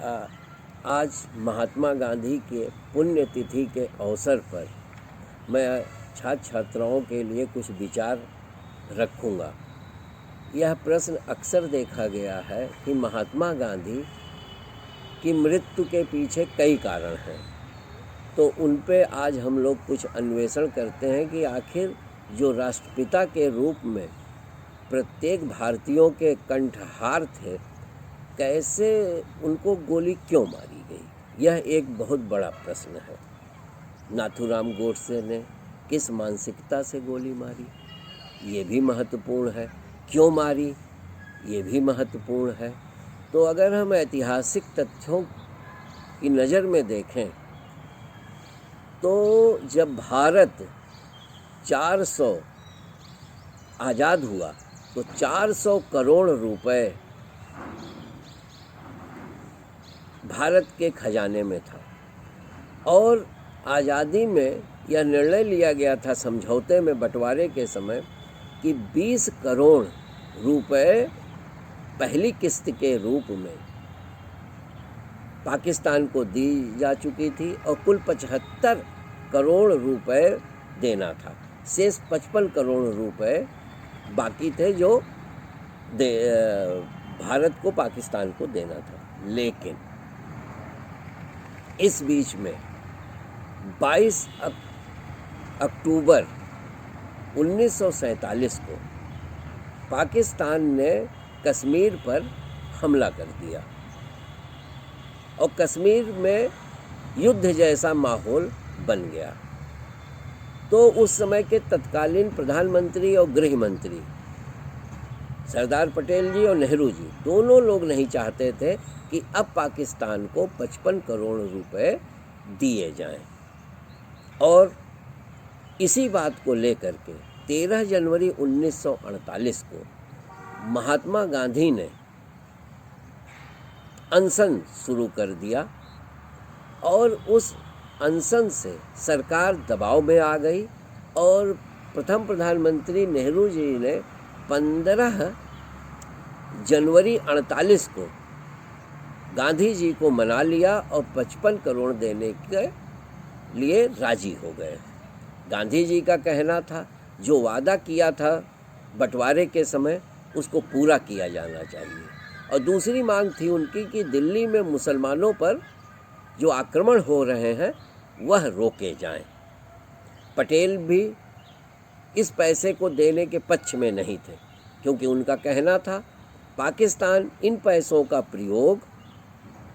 आ, आज महात्मा गांधी के पुण्यतिथि के अवसर पर मैं छात्र छात्राओं के लिए कुछ विचार रखूँगा। यह प्रश्न अक्सर देखा गया है कि महात्मा गांधी की मृत्यु के पीछे कई कारण हैं, तो उन पे आज हम लोग कुछ अन्वेषण करते हैं कि आखिर जो राष्ट्रपिता के रूप में प्रत्येक भारतीयों के कंठहार थे, कैसे उनको गोली क्यों मारी गई। यह एक बहुत बड़ा प्रश्न है। नाथूराम गोडसे ने किस मानसिकता से गोली मारी, ये भी महत्वपूर्ण है। क्यों मारी, ये भी महत्वपूर्ण है। तो अगर हम ऐतिहासिक तथ्यों की नज़र में देखें तो जब भारत 400 आज़ाद हुआ तो 400 करोड़ रुपए भारत के खजाने में था, और आज़ादी में यह निर्णय लिया गया था समझौते में बंटवारे के समय कि 20 करोड़ रुपए पहली किस्त के रूप में पाकिस्तान को दी जा चुकी थी और कुल 75 करोड़ रुपए देना था। शेष 55 करोड़ रुपए बाकी थे जो भारत को पाकिस्तान को देना था। लेकिन इस बीच में 22 अक्टूबर 1947 को पाकिस्तान ने कश्मीर पर हमला कर दिया और कश्मीर में युद्ध जैसा माहौल बन गया। तो उस समय के तत्कालीन प्रधानमंत्री और गृह मंत्री सरदार पटेल जी और नेहरू जी दोनों लोग नहीं चाहते थे कि अब पाकिस्तान को 55 करोड़ रुपए दिए जाएं, और इसी बात को लेकर के 13 जनवरी 1948 को महात्मा गांधी ने अनशन शुरू कर दिया, और उस अनशन से सरकार दबाव में आ गई और प्रथम प्रधानमंत्री नेहरू जी ने 15 जनवरी 48 को गांधी जी को मना लिया और 55 करोड़ देने के लिए राजी हो गए। गांधी जी का कहना था जो वादा किया था बंटवारे के समय उसको पूरा किया जाना चाहिए, और दूसरी मांग थी उनकी कि दिल्ली में मुसलमानों पर जो आक्रमण हो रहे हैं वह रोके जाएं। पटेल भी इस पैसे को देने के पक्ष में नहीं थे, क्योंकि उनका कहना था पाकिस्तान इन पैसों का प्रयोग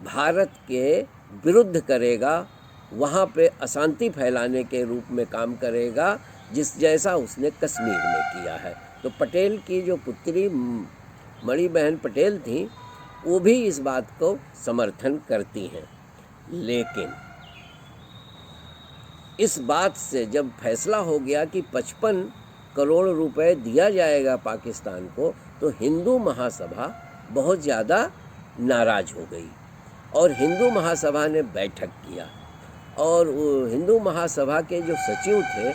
भारत के विरुद्ध करेगा, वहाँ पे अशांति फैलाने के रूप में काम करेगा, जिस जैसा उसने कश्मीर में किया है। तो पटेल की जो पुत्री मणिबहन पटेल थी वो भी इस बात को समर्थन करती हैं। लेकिन इस बात से जब फैसला हो गया कि 55 करोड़ रुपए दिया जाएगा पाकिस्तान को, तो हिंदू महासभा बहुत ज़्यादा नाराज़ हो गई और हिंदू महासभा ने बैठक किया, और हिंदू महासभा के जो सचिव थे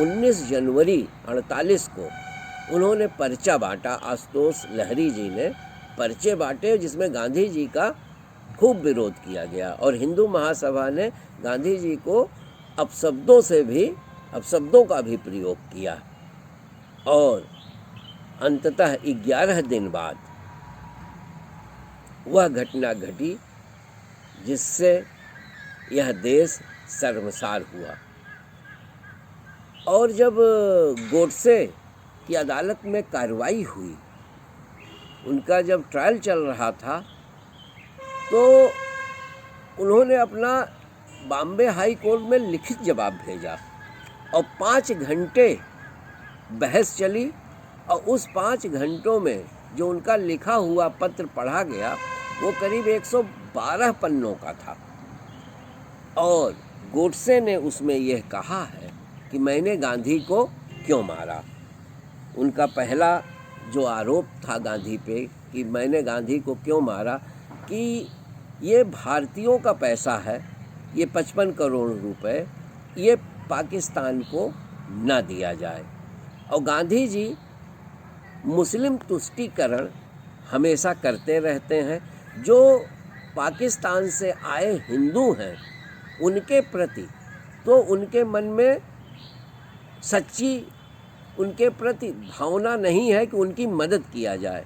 19 जनवरी 48 को उन्होंने पर्चा बांटा। आशुतोष लहरी जी ने पर्चे बांटे जिसमें गांधी जी का खूब विरोध किया गया, और हिंदू महासभा ने गांधी जी को अपशब्दों का भी प्रयोग किया, और अंततः 11 दिन बाद वह घटना घटी जिससे यह देश शर्मसार हुआ। और जब गोडसे की अदालत में कार्रवाई हुई, उनका जब ट्रायल चल रहा था, तो उन्होंने अपना बॉम्बे हाई कोर्ट में लिखित जवाब भेजा और 5 घंटे बहस चली, और उस 5 घंटों में जो उनका लिखा हुआ पत्र पढ़ा गया वो करीब 112 पन्नों का था, और गोडसे ने उसमें यह कहा है कि मैंने गांधी को क्यों मारा। उनका पहला जो आरोप था गांधी पे कि मैंने गांधी को क्यों मारा, कि ये भारतीयों का पैसा है, ये 55 करोड़ रुपए ये पाकिस्तान को न दिया जाए। और गांधी जी मुस्लिम तुष्टीकरण हमेशा करते रहते हैं, जो पाकिस्तान से आए हिंदू हैं उनके प्रति तो उनके मन में सच्ची उनके प्रति भावना नहीं है कि उनकी मदद किया जाए।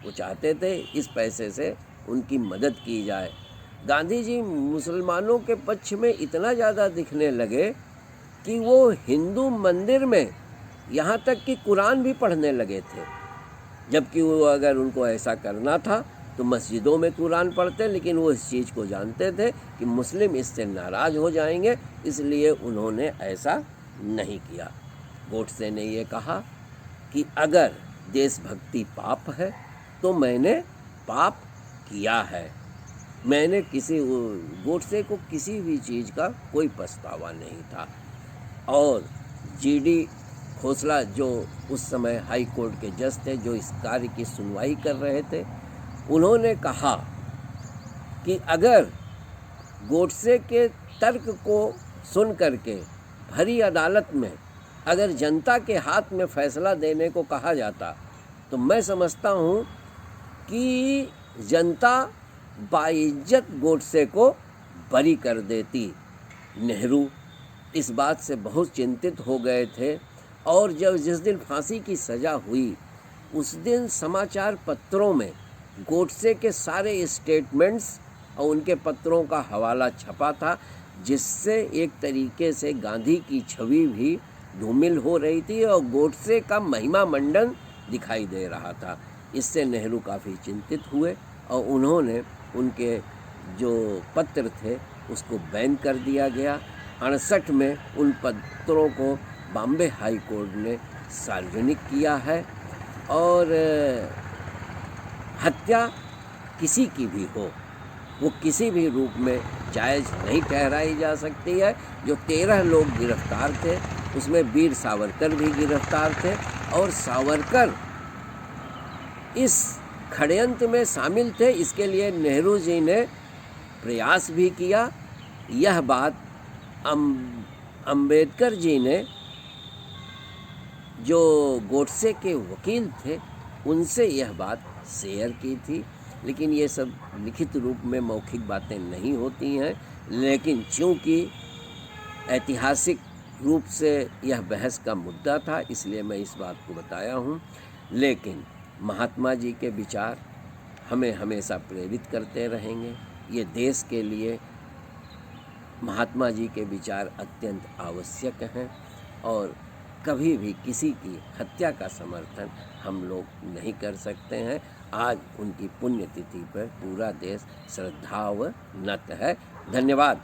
वो चाहते थे इस पैसे से उनकी मदद की जाए। गांधी जी मुसलमानों के पक्ष में इतना ज़्यादा दिखने लगे कि वो हिंदू मंदिर में यहाँ तक कि कुरान भी पढ़ने लगे थे, जबकि वो अगर उनको ऐसा करना था तो मस्जिदों में कुरान पढ़ते, लेकिन वो इस चीज़ को जानते थे कि मुस्लिम इससे नाराज़ हो जाएंगे, इसलिए उन्होंने ऐसा नहीं किया। गोडसे ने ये कहा कि अगर देशभक्ति पाप है तो मैंने पाप किया है। मैंने गोडसे को किसी भी चीज़ का कोई पछतावा नहीं था। और जीडी खोसला जो उस समय हाई कोर्ट के जज थे, जो इस कार्य की सुनवाई कर रहे थे, उन्होंने कहा कि अगर गोडसे के तर्क को सुन करके भरी अदालत में अगर जनता के हाथ में फैसला देने को कहा जाता तो मैं समझता हूँ कि जनता बाइज्जत गोडसे को बरी कर देती। नेहरू इस बात से बहुत चिंतित हो गए थे और जिस दिन फांसी की सज़ा हुई उस दिन समाचार पत्रों में गोडसे के सारे स्टेटमेंट्स और उनके पत्रों का हवाला छपा था, जिससे एक तरीके से गांधी की छवि भी धूमिल हो रही थी और गोडसे का महिमा मंडन दिखाई दे रहा था। इससे नेहरू काफ़ी चिंतित हुए और उन्होंने उनके जो पत्र थे उसको बैन कर दिया गया। 68 में उन पत्रों को बॉम्बे हाई कोर्ट ने सार्वजनिक किया है। और हत्या किसी की भी हो, वो किसी भी रूप में जायज़ नहीं ठहराई जा सकती है। जो 13 लोग गिरफ्तार थे उसमें वीर सावरकर भी गिरफ्तार थे और सावरकर इस षड्यंत्र में शामिल थे। इसके लिए नेहरू जी ने प्रयास भी किया। यह बात अंबेडकर जी ने, जो गोडसे के वकील थे, उनसे यह बात शेयर की थी। लेकिन ये सब लिखित रूप में मौखिक बातें नहीं होती हैं। लेकिन चूँकि ऐतिहासिक रूप से यह बहस का मुद्दा था, इसलिए मैं इस बात को बताया हूँ। लेकिन महात्मा जी के विचार हमें हमेशा प्रेरित करते रहेंगे। ये देश के लिए महात्मा जी के विचार अत्यंत आवश्यक हैं और कभी भी किसी की हत्या का समर्थन हम लोग नहीं कर सकते हैं। आज उनकी पुण्यतिथि पर पूरा देश श्रद्धावनत है। धन्यवाद।